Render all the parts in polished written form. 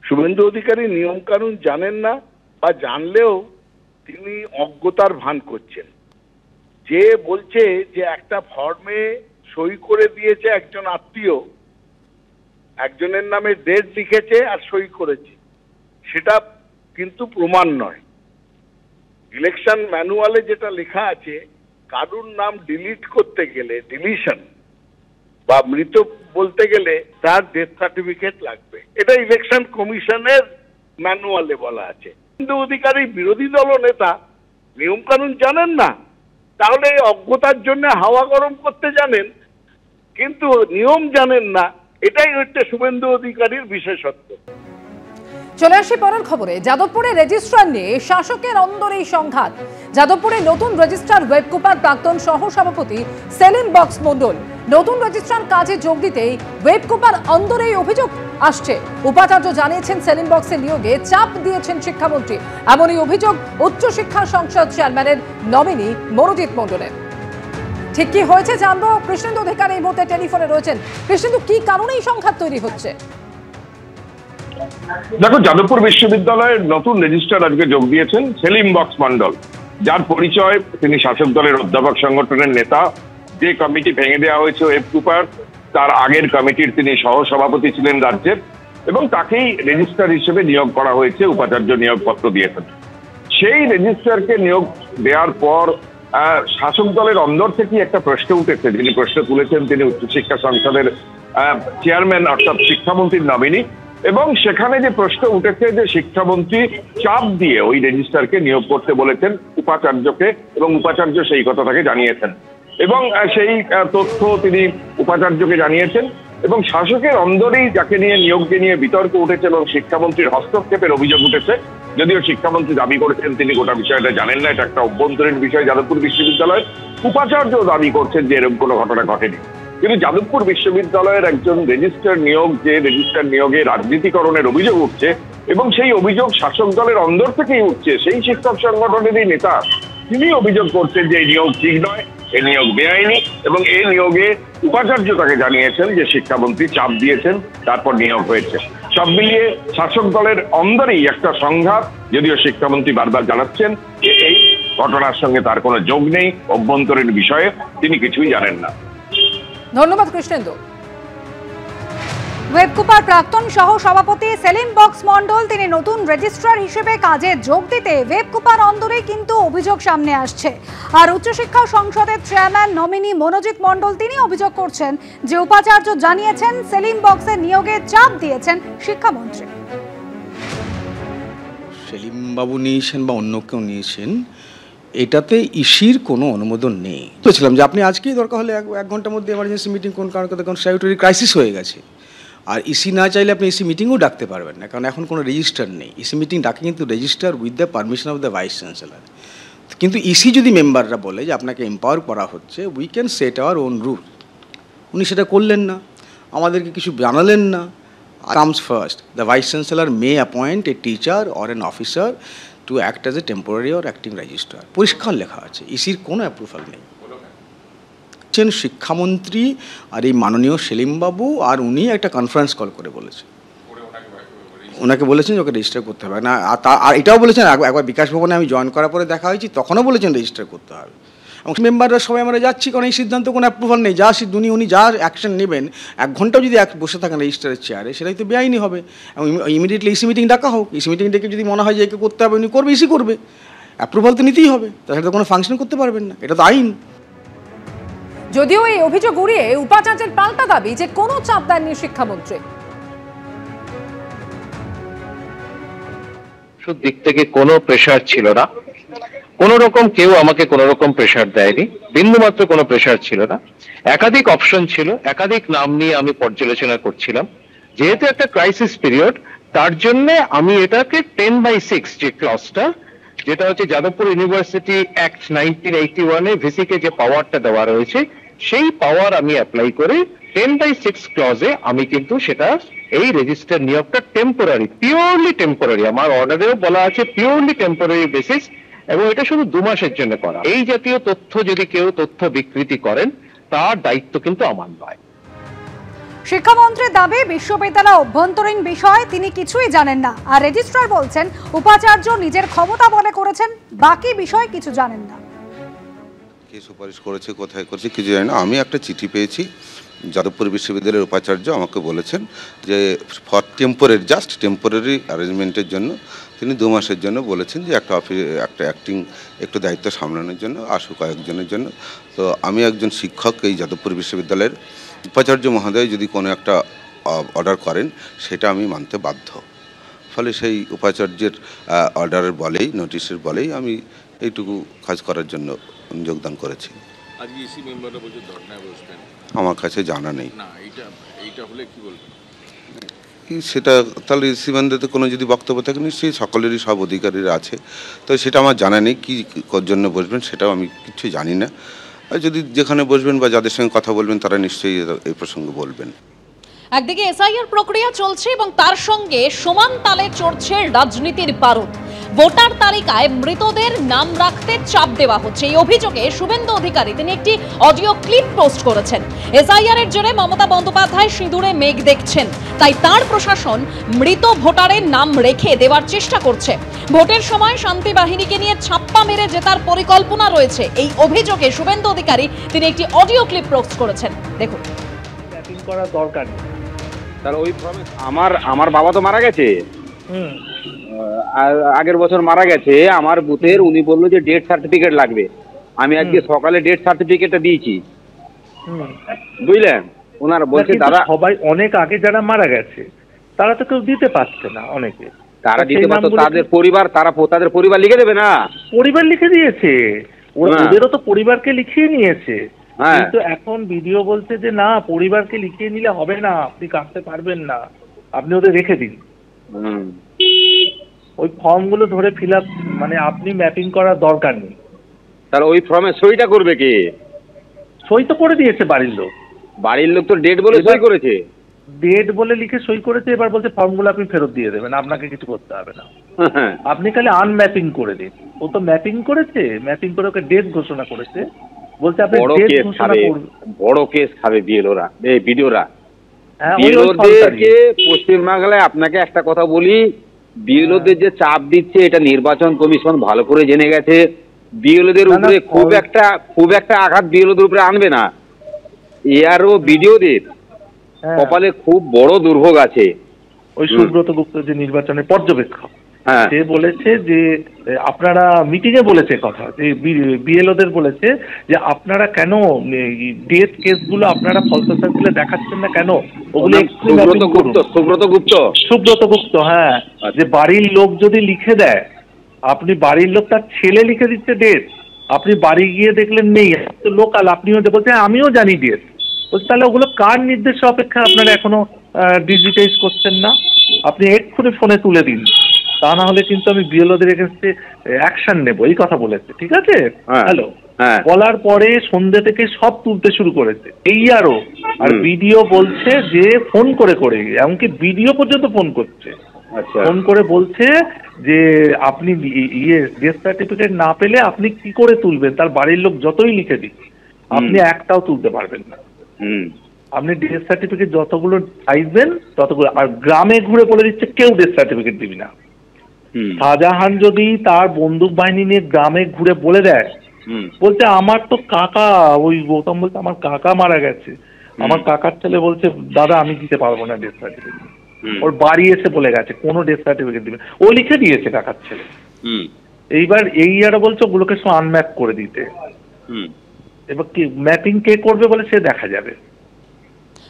শুভেন্দু অধিকারী নিয়ম কানুন জানেন না, বা জানলেও তিনি অজ্ঞতার ভান করছেন। যে বলছে যে একটা ফর্মে সই করে দিয়েছে একজন আত্মীয়, একজনের নামে ডেট লিখেছে আর সই করেছে, সেটা কিন্তু প্রমাণ নয়। ইলেকশন ম্যানুয়ালে যেটা লেখা আছে, কারুর নাম ডিলিট করতে গেলে, ডিলিশন বা মৃত বলতে গেলে তার ডেথ সার্টিফিকেট লাগবে। এটা ইলেকশন কমিশনের ম্যানুয়ালে বলা আছে। শুভেন্দু অধিকারী বিরোধী দল নেতা, নিয়ম কানুন জানেন না, তাহলে অজ্ঞতার জন্য হাওয়া গরম করতে জানেন, কিন্তু নিয়ম জানেন না। এটাই হচ্ছে শুভেন্দু অধিকারীর বিশেষত্ব। চলে আসি পরের খবরে। যাদবপুরে রেজিস্ট্রার নিয়ে শাসকের অন্দরেই সংঘাত। যাদবপুরে নতুন রেজিস্ট্রার ওয়েবকুপার প্রাক্তন সহ সভাপতি সেলিম বক্স মন্ডল নতুন রেজিস্ট্রার কাজে যোগ দিতেই ওয়েবকুপার অন্দরেই অভিযোগ আসছে। উপাচার্য জানিয়েছেন সেলিম বক্সের নিয়োগে চাপ দিয়েছেন শিক্ষামন্ত্রী। এমনই অভিযোগ উচ্চশিক্ষা সংসদ চেয়ারম্যানের নমিনি মনোজিৎ মন্ডলের। ঠিক কি হয়েছে জানবো। কৃষ্ণেন্দু অধিকারী এই মুহূর্তে টেলিফোনে রয়েছেন। কৃষ্ণেন্দু, কি কারণে এই সংঘাত তৈরি হচ্ছে? দেখো, যাদবপুর বিশ্ববিদ্যালয়ের নতুন রেজিস্ট্রার আজকে যোগ দিয়েছেন সেলিম বক্স মন্ডল, যার পরিচয় তিনি শাসক দলের অধ্যাপক সংগঠনের নেতা। যে কমিটি ভেঙে দেওয়া হয়েছে ওয়েবকুপার, তার আগের কমিটির তিনি সহসভাপতি ছিলেন রাজ্যের, এবং তাকেই রেজিস্ট্রার হিসেবে নিয়োগ করা হয়েছে। উপাচার্য নিয়োগপত্র দিয়েছেন। সেই রেজিস্ট্রারকে নিয়োগ দেওয়ার পর শাসক দলের অন্দর থেকেই একটা প্রশ্ন উঠেছে। যিনি প্রশ্ন তুলেছেন তিনি উচ্চশিক্ষা সংসদের চেয়ারম্যান, অর্থাৎ শিক্ষামন্ত্রীর নমিনি। এবং সেখানে যে প্রশ্ন উঠেছে যে শিক্ষামন্ত্রী চাপ দিয়ে ওই রেজিস্ট্রারকে নিয়োগ করতে বলেছেন উপাচার্যকে, এবং উপাচার্য সেই কথাটাকে জানিয়েছেন, এবং সেই তথ্য তিনি উপাচার্যকে জানিয়েছেন। এবং শাসকের অন্দরেই যাকে নিয়ে নিয়োগকে নিয়ে বিতর্ক উঠেছে এবং শিক্ষামন্ত্রীর হস্তক্ষেপের অভিযোগ উঠেছে। যদিও শিক্ষামন্ত্রী দাবি করেছেন তিনি গোটা বিষয়টা জানেন না, এটা একটা অভ্যন্তরীণ বিষয় যাদবপুর বিশ্ববিদ্যালয়। উপাচার্য দাবি করছেন যে এরকম কোনো ঘটনা ঘটেনি। কিন্তু যাদবপুর বিশ্ববিদ্যালয়ের একজন রেজিস্ট্রার নিয়োগ, যে রেজিস্ট্রার নিয়োগে রাজনীতিকরণের অভিযোগ উঠছে, এবং সেই অভিযোগ শাসক দলের অন্দর থেকেই উঠছে। সেই শিক্ষক সংগঠনেরই নেতা তিনি অভিযোগ করছেন যে এই নিয়োগ ঠিক নয়, এই নিয়োগ বেআইনি, এবং এই নিয়োগে উপাচার্য তাকে জানিয়েছেন যে শিক্ষামন্ত্রী চাপ দিয়েছেন, তারপর নিয়োগ হয়েছে। সব মিলিয়ে শাসক দলের অন্দরেই একটা সংঘাত। যদিও শিক্ষামন্ত্রী বারবার জানাচ্ছেন যে এই ঘটনার সঙ্গে তার কোনো যোগ নেই, অভ্যন্তরীণ বিষয়ে তিনি কিছুই জানেন না। ধন্যবাদ কৃষ্ণেন্দু। ওয়েবকুপার প্রাক্তন সহ সভাপতি সেলিম বক্স মন্ডল তিনি নতুন রেজিস্ট্রার হিসেবে কাজে যোগ দিতে ওয়েবকুপার অন্দরে কিন্তু অভিযোগ সামনে আসছে। আর উচ্চশিক্ষা সংসদের চেয়ারম্যান নমিনি মনোজিৎ মন্ডল তিনি অভিযোগ করছেন যে উপাচার্য জানিয়েছেন সেলিম বক্সের নিয়োগে চাপ দিয়েছেন শিক্ষামন্ত্রী। সেলিম বাবু নিয়েছেন বা অন্য কেউ নিয়েছেন, এটাতে ইসির কোনো অনুমোদন নেই। বলছিলাম যে আপনি আজকেই দরকার হলে এক ঘন্টার মধ্যে এমার্জেন্সি মিটিং কোন কারণে, কারণ স্ট্যাটুটরি ক্রাইসিস হয়ে গেছে। আর ইসি না চাইলে আপনি ইসি মিটিংও ডাকতে পারবেন না, কারণ এখন কোনো রেজিস্টার নেই। ইসি মিটিং ডাকে কিন্তু register with the permission of the vice chancellor. কিন্তু ইসি যদি মেম্বাররা বলে যে আপনাকে এম্পাওয়ার করা হচ্ছে, we can set our own rule. উনি সেটা করলেন না, আমাদেরকে কিছু জানালেন না। Comes first, the vice chancellor May appoint a teacher or an officer to act as a temporary or acting registrar. পরিষ্কার লেখা আছে, ইসির কোনো অ্যাপ্রুভাল নেই। শিক্ষামন্ত্রী আর এই মাননীয় সেলিমবাবু আর উনি একটা কনফারেন্স কল করে বলেছেন, ওনাকে বলেছেন যে ওকে রেজিস্টার করতে হবে না। আর এটাও বলেছেন, একবার বিকাশ ভবনে আমি জয়েন করার পরে দেখা হয়েছি, তখনও বলেছেন রেজিস্টার করতে হবে। এবং মেম্বাররা সবাই আমরা যাচ্ছি, কারণ এই সিদ্ধান্ত কোনো অ্যাপ্রুভাল নেই। উনি যা অ্যাকশন নেবেন, 1 ঘন্টাও যদি বসে থাকেন রেজিস্টারের চেয়ারে, সেটাই তো বেআইনি হবে। এবং ইমিডিয়েটলি ইসি মিটিং ডাকা হোক, ইসি মিটিং ডেকে যদি মনে হয় যে একে করতে হবে, উনি করবে, ইসি করবে। অ্যাপ্রুভাল তো নিতেই হবে, তাছাড়া তো কোনো ফাংশন করতে পারবেন না, এটা তো আইন। যদিও এই অভিযোগ উড়িয়ে উপাচার্যের পাল্টা দাবি যে কোনো চাপ দেননি শিক্ষামন্ত্রী। দিক থেকে কোনো প্রেসার ছিল না, কোন রকম কেউ আমাকে কোন রকম প্রেসার দেয়নি, বিন্দুমাত্র কোনো প্রেসার ছিল না। একাধিক অপশন ছিল, একাধিক নাম নিয়ে আমি পর্যালোচনা করছিলাম। যেহেতু একটা ক্রাইসিস পিরিয়ড, তার জন্য আমি এটাকে 10/6 যে ক্লজটা, যেটা হচ্ছে যাদবপুর ইউনিভার্সিটি অ্যাক্ট 1981-এ ভিসিকে যে পাওয়ারটা দেওয়া রয়েছে, সেই পাওয়ার আমি অ্যাপ্লাই করে 10/6 ক্লজে আমি কিন্তু সেটা এই রেজিস্টার নিয়োগটা টেম্পোরারি, পিওরলি টেম্পোরারি, আমার অর্ডারেও বলা আছে পিওরলি টেম্পোরারি বেসিস, এবং এটা শুধু 2 মাসের জন্য করা। এই জাতীয় তথ্য যদি কেউ তথ্য বিকৃতি করেন, তার দায়িত্ব কিন্তু আমার নয়। শিক্ষামন্ত্রীর দাবি বিশ্ববিদ্যালয় অভ্যন্তরীণ বিষয় তিনি কিছুই জানেন না, আর রেজিস্ট্রার বলছেন উপাচার্য নিজের ক্ষমতা বলে করেছেন, বাকি বিষয় কিছু জানেন না। কে সুপারিশ করেছে, কোথায় করেছে কিছু জানি না। আমি একটা চিঠি পেয়েছি, যাদবপুর বিশ্ববিদ্যালয়ের উপাচার্য আমাকে বলেছেন যে ফর টেম্পোরারি অ্যারেঞ্জমেন্টের জন্য তিনি 2 মাসের জন্য বলেছেন যে একটা অ্যাক্টিং একটু দায়িত্ব সামলানোর জন্য আসুক কয়েকজনের জন্য। তো আমি একজন শিক্ষক, এই যাদবপুর বিশ্ববিদ্যালয়ের উপাচার্য মহোদয় যদি কোনো একটা অর্ডার করেন সেটা আমি মানতে বাধ্য। ফলে সেই উপাচার্যের অর্ডারের বলেই, নোটিশের বলেই আমি এইটুকু কাজ করার জন্য যোগদান করেছি। আজকে ইসি মেম্বাররা বলছে ধর্নায় বসবেন, আমার কাছে জানা নেই। না এইটা হলে কি বলবেন? সেটা তাহলে ইসি মেম্বারদের কোনো যদি বক্তব্য থাকে নিশ্চয়ই সকলেরই সব অধিকারীরা আছে, তো সেটা আমার জানা নেই। কী জন্য বসবেন সেটাও আমি কিছু জানি না। আর যদি যেখানে বসবেন বা যাদের সঙ্গে কথা বলবেন তারা নিশ্চয়ই এই প্রসঙ্গে বলবেন। একদিকে এসআইআর প্রক্রিয়া চলছে এবং তার সঙ্গে সমান তালে চড়ছে রাজনীতির বারুদ। ভোটার তালিকায় মৃতদের নাম রাখতে চাপ দেওয়া হচ্ছে, এই অভিযোগে শুভেন্দু অধিকারী তিনি একটি অডিও ক্লিপ পোস্ট করেছেন। এসআইআর এর জোরে মমতা বন্দ্যোপাধ্যায় সিঁদুরে মেঘ দেখছেন, তাই তার প্রশাসন মৃত ভোটারের নাম রেখে দেওয়ার চেষ্টা করছে। ভোটের সময় শান্তি বাহিনীকে নিয়ে ছাপ্পা মেরে জেতার পরিকল্পনা রয়েছে, এই অভিযোগে শুভেন্দু অধিকারী তিনি একটি অডিও ক্লিপ পোস্ট করেছেন। দেখুন। করা দরকার নেই, তার ওই আমার বাবা তো মারা গেছে, আগের বছর মারা গেছে আমার বুথের। উনি বললো যে ডেথ সার্টিফিকেট লাগবে, আমি আজকে সকালে ডেথ সার্টিফিকেটটা দিয়েছি, বুঝলেন। ওনারা বলছে দাদা সবাই অনেক আগে যারা মারা গেছে তারা তো কেউ দিতে পারছে না, অনেকে তারা দিতে পারতো, তাদের পরিবার তাদের পরিবার লিখে দেবে না। পরিবার লিখে দিয়েছে, ওদেরও তো পরিবারকে লিখিয়ে নিয়েছে, কিন্তু এখন ভিডিও বলছে যে না পরিবারকে লিখিয়ে নিলে হবে না, আপনি কাটতে পারবেন না, আপনি ওদের রেখে দিন। ওই ফর্মগুলো ধরে ফিল আপ, মানে আপনি ম্যাপিং করার দরকার নেই। তাহলে ওই ফর্মে সইটা করবে কে? সই তো করে দিয়েছে বাড়ির লোক। বাড়ির লোক তো ডেট বলে সই করেছে, ডেট বলে লিখে সই করেছে। এবার বলছে ফর্মগুলো আপনি ফেরত দিয়ে দেবেন, আপনাকে কিছু করতে হবে না, আপনি খালি আনম্যাপিং করে দিন। ও তো ম্যাপিং করেছে, ম্যাপিং করে ওকে ডেট ঘোষণা করেছে, বলছে আপনি ডেট ঘোষণা করবেন। বড় কেস খাবে বিএলওরা, এই ভিডিওরা। বিএলওদেরকে পশ্চিমবাংলায় আপনাকে একটা কথা বলি, বিএলওদের যে চাপ দিচ্ছে এটা নির্বাচন কমিশন ভালো করে জেনে গেছে। বিএলওদের উপরে খুব একটা আঘাত বিএলওদের উপরে আনবে না। এআরও বিডিওদের কপালে খুব বড় দুর্ভোগ আছে। ওই সুব্রত গুপ্ত যে নির্বাচনের পর্যবেক্ষক, সে বলেছে যে আপনারা মিটিং এ বলেছে কথা, যে বিএলওদের বলেছে যে আপনারা কেন ডেথ কেসগুলো আপনারা ফলস সার্কেলে দেখাচ্ছেন না কেন, ওগুলো সুব্রত গুপ্ত, হ্যাঁ, যে বাড়ির লোক যদি লিখে দেয়, আপনি বাড়ির লোক তার ছেলে লিখে দিচ্ছে ডেট, আপনি বাড়ি গিয়ে দেখলেন নেই, লোকাল, আপনিও বলছেন আমিও জানি ডেট, বলছে তাহলে ওগুলো কার নির্দেশে অপেক্ষা আপনারা এখনো ডিজিটাইজ করছেন না, আপনি এক্ষুনি ফোনে তুলে দিন, তা না হলে কিন্তু আমি বিএলওদের এগেইনস্টে অ্যাকশন নেব, এই কথা বলেছে। ঠিক আছে, হ্যালো, বলার পরে সন্ধ্যে থেকে সব তুলতে শুরু করেছে এই আরো, আর ভিডিও বলছে যে ফোন করে এমনকি ভিডিও পর্যন্ত ফোন করছে, ফোন করে বলছে যে আপনি ডেথ সার্টিফিকেট না পেলে আপনি কি করে তুলবেন, তার বাড়ির লোক যতই লিখে দিক আপনি একটাও তুলতে পারবেন না, আপনি ডেথ সার্টিফিকেট যতগুলো চাইবেন ততগুলো। আর গ্রামে ঘুরে বলে দিচ্ছে কেউ ডেথ সার্টিফিকেট দিবি না। শাহজাহান যদি তার বন্দুক বাহিনী নিয়ে গ্রামে ঘুরে বলে দেয়, বলছে আমার তো কাকা, ওই গৌতম বলছে আমার কাকা মারা গেছে, আমার কাকার ছেলে বলছে দাদা আমি দিতে পারবো না ডেথ সার্টিফিকেট, ওর বাড়ি এসে বলে গেছে কোনো ডেথ সার্টিফিকেট দিবে, ও লিখে দিয়েছে কাকার ছেলে। এইবার এই আর বলছে ওগুলোকে সব আনম্যাপ করে দিতে, এবার কি ম্যাপিং কে করবে বলে সে দেখা যাবে।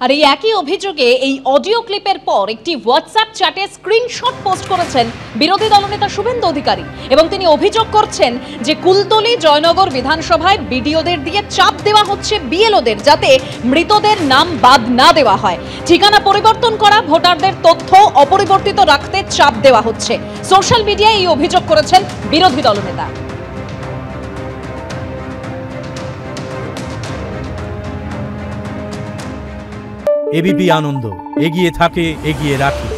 আর এই একই অভিযোগে এই অডিও ক্লিপের পর একটি হোয়াটসঅ্যাপ চ্যাটে স্ক্রিনশট পোস্ট করেছেন বিরোধী দলনেতা শুভেন্দু অধিকারী, এবং তিনি অভিযোগ করছেন যে কুলতলি জয়নগর বিধানসভায় বিডিওদের দিয়ে চাপ দেওয়া হচ্ছে বিএলওদের, যাতে মৃতদের নাম বাদ না দেওয়া হয়, ঠিকানা পরিবর্তন করা, ভোটারদের তথ্য অপরিবর্তিত রাখতে চাপ দেওয়া হচ্ছে। সোশ্যাল মিডিয়ায় এই অভিযোগ করেছেন বিরোধী দলনেতা। এবিপি আনন্দ, এগিয়ে থাকে, এগিয়ে রাখে।